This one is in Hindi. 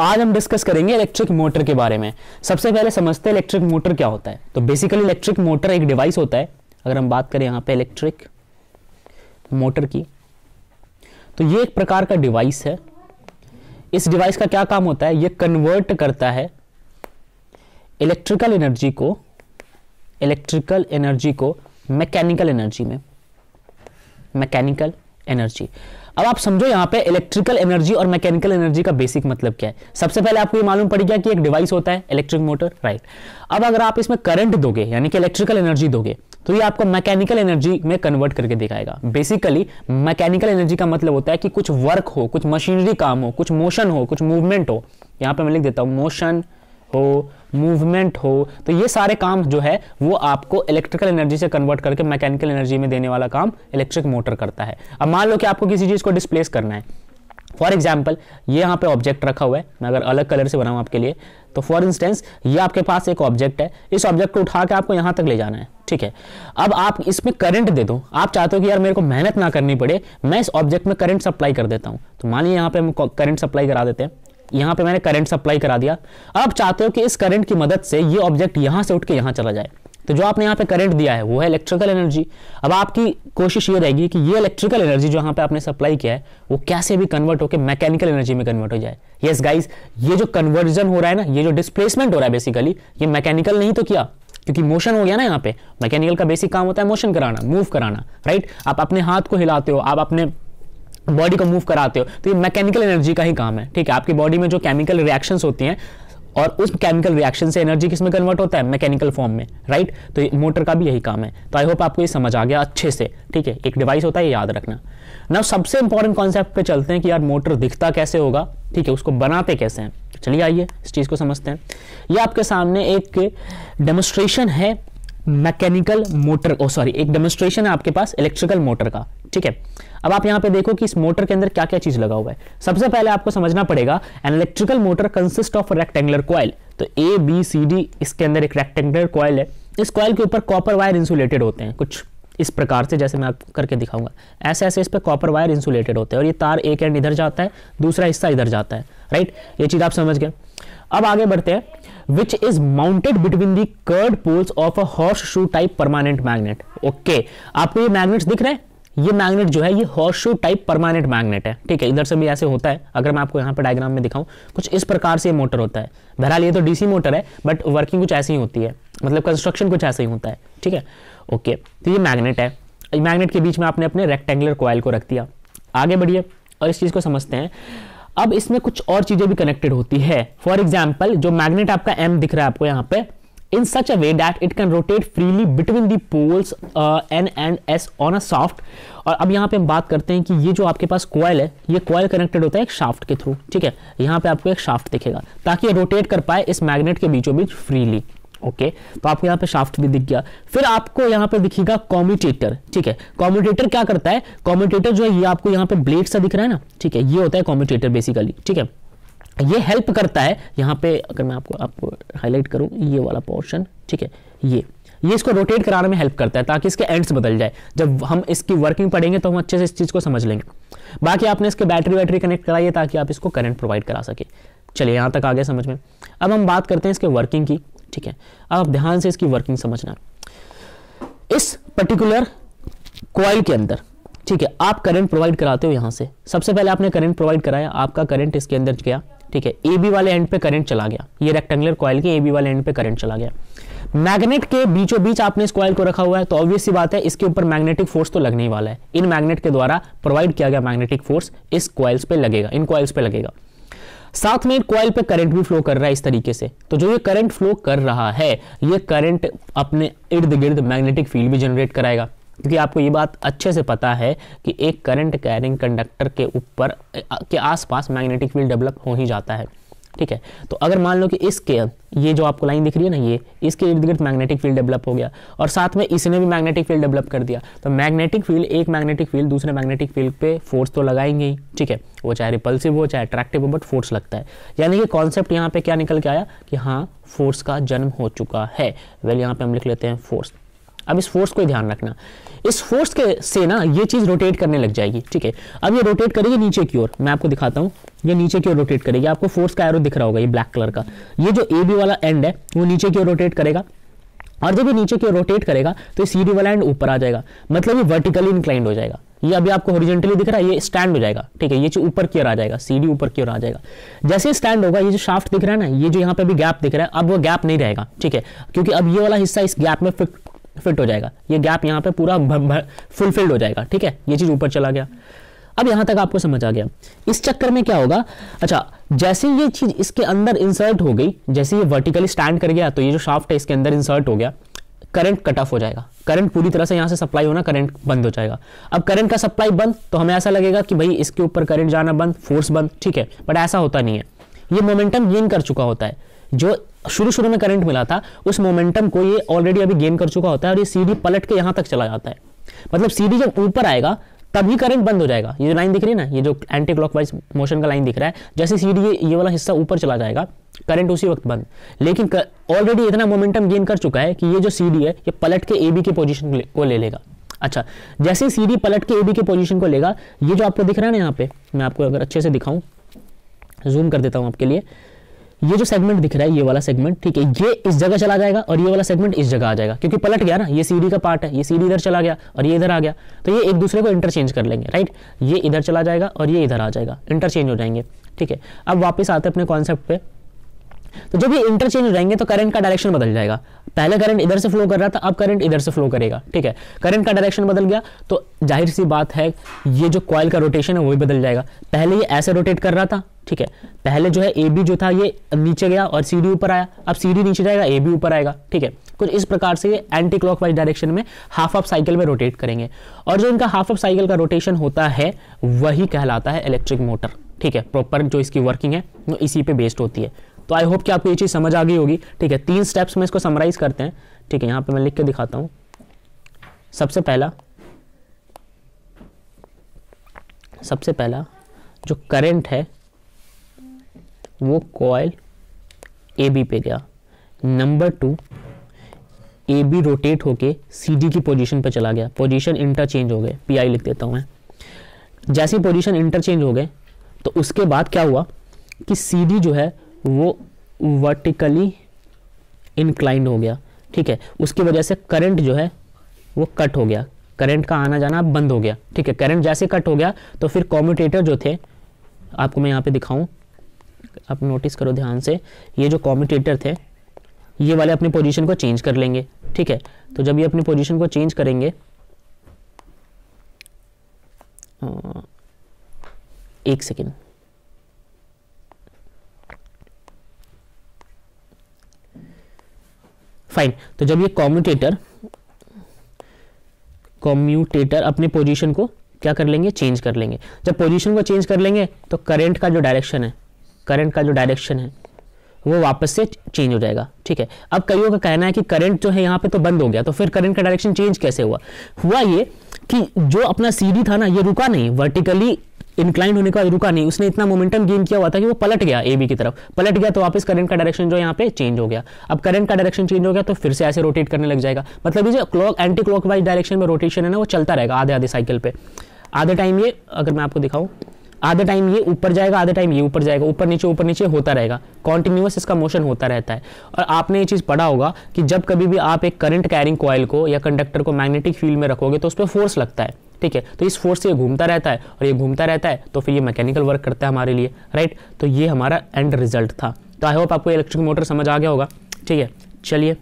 आज हम डिस्कस करेंगे इलेक्ट्रिक मोटर के बारे में। सबसे पहले समझते हैं इलेक्ट्रिक मोटर क्या होता है। तो बेसिकली इलेक्ट्रिक मोटर एक डिवाइस होता है। अगर हम बात करें यहाँ पे इलेक्ट्रिक मोटर की, तो ये एक प्रकार का डिवाइस है। इस डिवाइस का क्या काम होता है, ये कन्वर्ट करता है इलेक्ट्रिकल एनर्जी को मैकेनिकल एनर्जी में। मैकेनिकल एनर्जी, अब आप समझो यहां पे इलेक्ट्रिकल एनर्जी और मैकेनिकल एनर्जी का बेसिक मतलब क्या है। सबसे पहले आपको ये मालूम पड़ गया कि एक डिवाइस होता है इलेक्ट्रिक मोटर, राइट। अब अगर आप इसमें करंट दोगे यानी कि इलेक्ट्रिकल एनर्जी दोगे तो ये आपको मैकेनिकल एनर्जी में कन्वर्ट करके दिखाएगा। बेसिकली मैकेनिकल एनर्जी का मतलब होता है कि कुछ वर्क हो, कुछ मशीनरी काम हो, कुछ मोशन हो, कुछ मूवमेंट हो। यहां पे मैं लिख देता हूं मोशन हो, मूवमेंट हो, तो ये सारे काम जो है वो आपको इलेक्ट्रिकल एनर्जी से कन्वर्ट करके मैकेनिकल एनर्जी में देने वाला काम इलेक्ट्रिक मोटर करता है। अब मान लो कि आपको किसी चीज को डिस्प्लेस करना है। फॉर एग्जाम्पल ये यहाँ पे ऑब्जेक्ट रखा हुआ है, मैं अगर अलग कलर से बनाऊं आपके लिए, तो फॉर इंस्टेंस ये आपके पास एक ऑब्जेक्ट है। इस ऑब्जेक्ट को उठा के आपको यहां तक ले जाना है, ठीक है। अब आप इसमें करंट दे दो, आप चाहते हो कि यार मेरे को मेहनत ना करनी पड़े, मैं इस ऑब्जेक्ट में करंट सप्लाई कर देता हूं। तो मानिए यहाँ पे हम करंट सप्लाई करा देते हैं। यहां पे मैंने करंट सप्लाई करा दिया। अब चाहते हो कि इस करंट की मदद से ये ऑब्जेक्ट यहां से उठ के यहां चला जाए, तो जो आपने यहां पे करंट दिया है वो है इलेक्ट्रिकल एनर्जी। अब आपकी कोशिश ये रहेगी कि ये इलेक्ट्रिकल एनर्जी जो यहां पे आपने सप्लाई किया है वो कैसे भी कन्वर्ट होकर मैकेनिकल एनर्जी में कन्वर्ट हो जाए। यस गाइस, ये जो कन्वर्जन हो रहा है ना, ये जो डिस्प्लेसमेंट हो रहा है बेसिकली, ये मैकेनिकल नहीं तो क्या, क्योंकि मोशन हो गया ना। यहाँ पे मैकेनिकल का बेसिक काम होता है मोशन कराना, मूव कराना, राइट। आप अपने हाथ को हिलाते हो, आप अपने बॉडी को मूव कराते हो, तो ये मैकेनिकल एनर्जी का ही काम है, ठीक है। आपकी बॉडी में जो केमिकल रिएक्शंस होती हैं और उस केमिकल रिएक्शन से एनर्जी किस में कन्वर्ट होता है, मैकेनिकल फॉर्म में, राइट। तो मोटर का भी यही काम है। तो आई होप आपको ये समझ आ गया अच्छे से, ठीक है। एक डिवाइस होता है, ये याद रखना। नाउ सबसे इंपॉर्टेंट कॉन्सेप्ट पे चलते हैं कि यार मोटर दिखता कैसे होगा, ठीक है, उसको बनाते कैसे हैं। चलिए आइए इस चीज को समझते हैं। ये आपके सामने एक डेमोन्स्ट्रेशन है मैकेनिकल मोटर, एक डेमोन्स्ट्रेशन है आपके पास इलेक्ट्रिकल मोटर का, ठीक है। अब आप यहां पे देखो कि इस मोटर के अंदर क्या क्या चीज लगा हुआ है। सबसे पहले आपको समझना पड़ेगा an electrical motor consist of rectangular coil. तो ए बी सी डी, इसके अंदर एक रेक्टेंगुलर कॉइल है। इस कॉइल के ऊपर कॉपर वायर इंसुलेटेड होते हैं कुछ इस प्रकार से, जैसे मैं आपको करके दिखाऊंगा। ऐसे ऐसे इस पे कॉपर वायर इंसुलेटेड होते हैं और ये तार एक एंड इधर जाता है, दूसरा हिस्सा इधर जाता है, राइट। ये चीज आप समझ गए। अब आगे बढ़ते हैं। Which is mounted between the curved poles of a horse shoe type permanent magnet. Okay, आपको ये मैग्नेट्स दिख रहे हैं। ये मैग्नेट जो है ये horse shoe type permanent magnet है, ठीक है। इधर से भी ऐसे होता है। अगर मैं आपको यहाँ पे डायग्राम में दिखाऊं, कुछ इस प्रकार से मोटर होता है। बहरहाल ये तो डीसी मोटर है, बट वर्किंग कुछ ऐसी ही होती है, मतलब कंस्ट्रक्शन कुछ ऐसा ही होता है, ठीक है। ओके, तो ये मैग्नेट है। मैग्नेट के बीच में आपने अपने रेक्टेंगुलर कॉइल को रख दिया। आगे बढ़िए और इस चीज को समझते हैं। अब इसमें कुछ और चीजें भी कनेक्टेड होती है। फॉर एग्जाम्पल जो मैग्नेट आपका एम दिख रहा है आपको यहाँ पे, in such a way that it can rotate freely between the poles N and S on a shaft। और अब यहाँ पे हम बात करते हैं कि ये जो आपके पास कॉइल है, ये कॉइल कनेक्टेड होता है एक शाफ्ट के थ्रू, ठीक है। यहाँ पे आपको एक शाफ्ट दिखेगा ताकि ये रोटेट कर पाए इस मैग्नेट के बीचों बीच फ्रीली। ओके, तो आपको यहाँ पे शाफ्ट भी दिख गया। फिर आपको यहाँ पे दिखेगा कॉम्यूटेटर, ठीक है। कॉम्यूटेटर क्या करता है, कॉम्यूटेटर जो है ये आपको यहाँ पे ब्लेड सा दिख रहा है ना, ठीक है, ये होता है कॉम्यूटेटर बेसिकली, ठीक है। ये हेल्प करता है यहाँ पे, अगर मैं आपको हाईलाइट करूं ये वाला पोर्शन, ठीक है, ये इसको रोटेट कराने में हेल्प करता है ताकि इसके एंड्स बदल जाए। जब हम इसकी वर्किंग पढ़ेंगे तो हम अच्छे से इस चीज को समझ लेंगे। बाकी आपने इसके बैटरी कनेक्ट कराई है ताकि आप इसको करंट प्रोवाइड करा सके। चलिए यहाँ तक आ गया समझ में। अब हम बात करते हैं इसके वर्किंग की, ठीक है। अब आप ध्यान से इसकी वर्किंग समझना। इस पर्टिकुलर कॉइल के अंदर, ठीक है, आप करंट प्रोवाइड कराते हो। यहां से सबसे पहले आपने करंट प्रोवाइड कराया, आपका करंट इसके अंदर गया, ठीक है। ए बी वाले एंड पे करंट चला गया, ये रेक्टेंगुलर कॉइल के ए बी वाले एंड पे करंट चला गया। मैग्नेट के बीचों बीच आपने इस कॉइल को रखा हुआ है, तो ऑब्वियस सी बात है इसके ऊपर मैग्नेटिक फोर्स तो लगने ही वाला है। इन मैग्नेट के द्वारा प्रोवाइड किया गया मैग्नेटिक फोर्स इस कॉइल्स पे लगेगा, इन कॉइल्स पे लगेगा। साथ में कॉइल पे करंट भी फ्लो कर रहा है इस तरीके से। तो जो ये करंट फ्लो कर रहा है, ये करंट अपने इर्द गिर्द मैग्नेटिक फील्ड भी जनरेट कराएगा, क्योंकि आपको ये बात अच्छे से पता है कि एक करंट कैरिंग कंडक्टर के ऊपर के आसपास मैग्नेटिक फील्ड डेवलप हो ही जाता है, ठीक है। तो अगर मान लो कि इसके ये जो आपको लाइन दिख रही है ना, ये इसके इर्द गिर्द मैग्नेटिक फील्ड डेवलप हो गया और साथ में इसने भी मैग्नेटिक फील्ड डेवलप कर दिया, तो मैग्नेटिक फील्ड एक मैग्नेटिक फील्ड दूसरे मैग्नेटिक फील्ड पे फोर्स तो लगाएंगे ही, ठीक है। वो चाहे रिपल्सिव हो चाहे अट्रैक्टिव हो, बट फोर्स लगता है। यानी कि कॉन्सेप्ट यहाँ पे क्या निकल के आया कि हाँ, फोर्स का जन्म हो चुका है। वेल यहाँ पे हम लिख लेते हैं फोर्स। अब इस फोर्स को ध्यान रखना, इस फोर्स के से ना ये चीज रोटेट करने लग जाएगी, ठीक है। अब ये रोटेट करेगी नीचे की ओर, मैं आपको दिखाता हूँ, ये नीचे की ओर रोटेट करेगी, आपको फोर्स का एरो दिख रहा होगा ये ब्लैक कलर का, ये जो ए बी वाला एंड है वो नीचे की ओर रोटेट करेगा, और जब ये नीचे की ओर रोटेट करेगा तो ये सी डी वाला एंड ऊपर आ जाएगा, मतलब ये वर्टिकली इंक्लाइंड हो जाएगा। ये अभी आपको हॉरिजॉन्टली दिख रहा है, ये स्टैंड हो जाएगा, ठीक है, ये जो ऊपर की ओर आ जाएगा, सीडी ऊपर की ओर आ जाएगा। जैसे स्टैंड होगा, ये जो शाफ्ट दिख रहा है ना, ये जो यहाँ पे भी गैप दिख रहा है, अब वो गैप नहीं रहेगा, ठीक है, क्योंकि अब ये वाला हिस्सा इस गैप में फिट हो जाएगा, ये गैप यहाँ पे पूरा फुलफिल्ड हो जाएगा, ठीक है, ये चीज ऊपर चला गया। अब यहां तक आपको समझ आ गया। इस चक्कर में क्या होगा, अच्छा जैसे ये चीज इसके अंदर इंसर्ट हो गई, जैसे ये वर्टिकली स्टैंड कर गया, तो ये जो शाफ्ट है इसके अंदर इंसर्ट हो गया, करंट कट ऑफ हो जाएगा, करंट पूरी तरह से यहां से सप्लाई होना, करंट बंद हो जाएगा। अब करंट का सप्लाई बंद, तो हमें ऐसा लगेगा कि भाई इसके ऊपर करंट जाना बंद, फोर्स बंद, ठीक है, बट ऐसा होता नहीं है। ये मोमेंटम गेन कर चुका होता है, जो शुरू में करंट मिला था उस मोमेंटम को ये ऑलरेडी अभी गेन कर चुका होता है, और ये सीडी पलट के यहां तक चला जाता है। मतलब सीडी जब ऊपर आएगा तभी करंट बंद हो जाएगा। ये जो लाइन दिख रही है ना, ये जो एंटी क्लॉकवाइज मोशन का लाइन दिख रहा है, जैसे सीडी ये वाला हिस्सा ऊपर चला जाएगा, करंट उसी वक्त बंद। लेकिन ऑलरेडी इतना मोमेंटम गेन कर चुका है कि ये जो सीडी है ये पलट के एबी की पोजीशन को ले लेगा। अच्छा, जैसे सीडी पलट के एबी की पोजीशन को लेगा, ये जो आपको दिख रहा है ना, यहाँ पे मैं आपको अगर अच्छे से दिखाऊं, जूम कर देता हूं आपके लिए, ये जो सेगमेंट दिख रहा है, ये वाला सेगमेंट, ठीक है, ये इस जगह चला जाएगा और ये वाला सेगमेंट इस जगह आ जाएगा, क्योंकि पलट गया ना, ये सीडी का पार्ट है, ये सीडी इधर चला गया और ये इधर आ गया, तो ये एक दूसरे को इंटरचेंज कर लेंगे, राइट, ये इधर चला जाएगा और ये इधर आ जाएगा, इंटरचेंज हो जाएंगे, ठीक है। अब वापस आते हैं अपने कॉन्सेप्ट पे, तो जब ये इंटरचेंज हो जाएंगे तो करंट का डायरेक्शन बदल जाएगा। पहले करंट इधर से फ्लो कर रहा था, अब करंट इधर से फ्लो करेगा, ठीक है, करंट का डायरेक्शन बदल गया, तो जाहिर सी बात है ये जो कॉइल का रोटेशन है वो भी बदल जाएगा। पहले ये ऐसे रोटेट कर रहा था, ठीक है, पहले जो है ए बी जो था ये नीचे गया और सी डी ऊपर आया, अब सी डी नीचे जाएगा, ए बी ऊपर आएगा, ठीक है। कुछ इस प्रकार से ये एंटी क्लॉकवाइज डायरेक्शन में हाफ ऑफ साइकिल में रोटेट करेंगे, और जो इनका हाफ ऑफ साइकिल का रोटेशन होता है वही कहलाता है इलेक्ट्रिक मोटर, ठीक है। प्रॉपर जो इसकी वर्किंग है वो इसी पे बेस्ड होती है। तो आई होप कि आपको ये चीज समझ आ गई होगी, ठीक है। 3 स्टेप्स में इसको समराइज करते हैं, ठीक है, यहां पे मैं लिख के दिखाता हूं। सबसे पहला जो करंट है वो कॉइल ए बी पे गया। नंबर 2, ए बी रोटेट होके सी डी की पोजीशन पे चला गया, पोजीशन इंटरचेंज हो गए, पी आई लिख देता हूं मैं। जैसे पोजीशन इंटरचेंज हो गए तो उसके बाद क्या हुआ कि सी डी जो है वो वर्टिकली इंक्लाइंड हो गया, ठीक है। उसकी वजह से करंट जो है वो कट हो गया, करंट का आना जाना बंद हो गया, ठीक है। करंट जैसे कट हो गया तो फिर कम्यूटेटर जो थे, आपको मैं यहाँ पे दिखाऊं, आप नोटिस करो ध्यान से, ये जो कम्यूटेटर थे ये वाले अपनी पोजीशन को चेंज कर लेंगे, ठीक है। तो जब ये अपनी पोजीशन को चेंज करेंगे, एक सेकेंड, फाइन। तो जब ये कम्यूटेटर अपने पोजीशन को क्या कर लेंगे, चेंज कर लेंगे। जब पोजीशन को चेंज कर लेंगे तो करंट का जो डायरेक्शन है वो वापस से चेंज हो जाएगा, ठीक है। अब कईयों का कहना है कि करंट जो है यहाँ पे तो बंद हो गया, तो फिर करंट का डायरेक्शन चेंज कैसे हुआ ये कि जो अपना सीडी था ना ये रुका नहीं, वर्टिकली इंक्लाइन होने का रुका नहीं, उसने इतना मोमेंटम गेन किया हुआ था कि वो पलट गया, ए बी की तरफ पलट गया, तो वापस करंट का डायरेक्शन जो यहाँ पे चेंज हो गया। अब करंट का डायरेक्शन चेंज हो गया तो फिर से ऐसे रोटेट करने लग जाएगा, मतलब ये जो एंटी क्लॉकवाइज डायरेक्शन में रोटेशन है ना वो चलता रहेगा आधे साइकिल पे। आधे टाइम ये, अगर मैं आपको दिखाऊं, आधे टाइम ये ऊपर जाएगा, आधे टाइम ये ऊपर जाएगा, ऊपर नीचे होता रहेगा, कॉन्टिन्यूअस इसका मोशन होता रहता है। और आपने ये चीज पढ़ा होगा कि जब कभी भी आप एक करंट कैरिंग कॉइल को या कंडक्टर को मैग्नेटिक फील्ड में रखोगे तो उस पर फोर्स लगता है, ठीक है। तो इस फोर्स से ये घूमता रहता है और ये घूमता रहता है, तो फिर ये मैकेनिकल वर्क करता है हमारे लिए, राइट। तो ये हमारा एंड रिजल्ट था। तो आई होप आपको इलेक्ट्रिक मोटर समझ आ गया होगा, ठीक है। चलिए